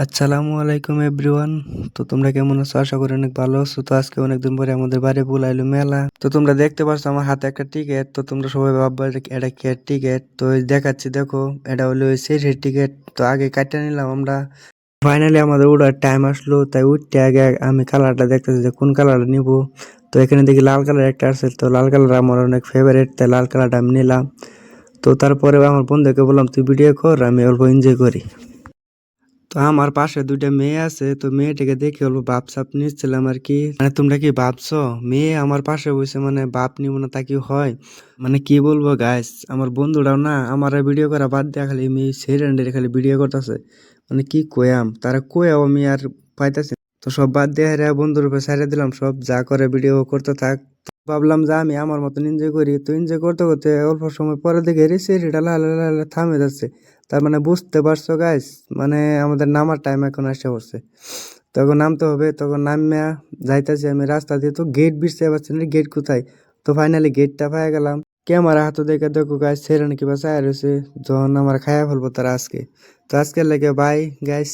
আসসালামু আলাইকুম এভরিওয়ান। তো তোমরা কেমন আছো? আশা করি অনেক ভালো আছো। তো আজকে অনেকদিন পরে আমাদের বাড়ি বুলাইলো মেলা। তো তোমরা দেখতে পাচ্ছ আমার হাতে একটা টিকিট। তো তোমরা সবাই ভাববা এটা কি টিকিট? তো এই দেখাচ্ছি দেখো, এটা হলো ওই সিঁড়ির টিকিট। তো আগে কাটতে নিলাম আমরা। ফাইনালি আমাদের উঠার টাইম আসলো, তাই উঠতে আগে আমি কালারটা দেখতেছি যে কোন কালারটা নিব। তো এখানে দেখি লাল কালার একটা আছে, তো লাল কালার আমার অনেক ফেভারিট, তাই লাল কালারটা আমি নিলাম। তো তারপরে আমার বন্ধুকে বললাম তুই ভিডিও কর, আমি অল্প এনজয় করি। তো আমার পাশে দুইটা মেয়ে আছে, তো মেয়েটাকে দেখে অল্প বাপ সাপ নিচ্ছিলাম আর কি। মানে তোমরা কি ভাবছো মেয়ে আমার পাশে বসে মানে বাপ নিব না তা কি হয়? মানে কি বলবো গাইস, আমার বন্ধুরাও না আমার ভিডিও করা বাদ দেয়া খালি মেয়ে সেরেন্ডের খালি ভিডিও করতেছে। মানে কি কয়াম, তারা কয়াও আমি আর পাইতাছি না। তো সব বাদ দিয়ে হেরে বন্ধুর উপর ছেড়ে দিলাম, সব যা করে ভিডিও করতে থাক। তো ভাবলাম যে আমি আমার মতন এনজয় করি। তো এনজয় করতে করতে অল্প সময় পরে দেখে সিঁড়িটা লাল লাল থামে যাচ্ছে। তার মানে বুঝতে পারছো গাইস, মানে আমাদের নামার টাইম এখন আসে পড়ছে। তখন নামতে হবে, তখন নামিয়া যাইতেছি আমি রাস্তা দিয়ে, তো গেট বিছতে পারছি না, গেট কোথায়। তো ফাইনালি গেটটা পাই গেলাম। ক্যামেরা হাতে দেখে দেখো গাইস ছেড়ে নাকি বা চায় রয়েছে, যখন আমার খায়া ফেলবো তারা আজকে। তো আজকের লেগে বাই গাইস।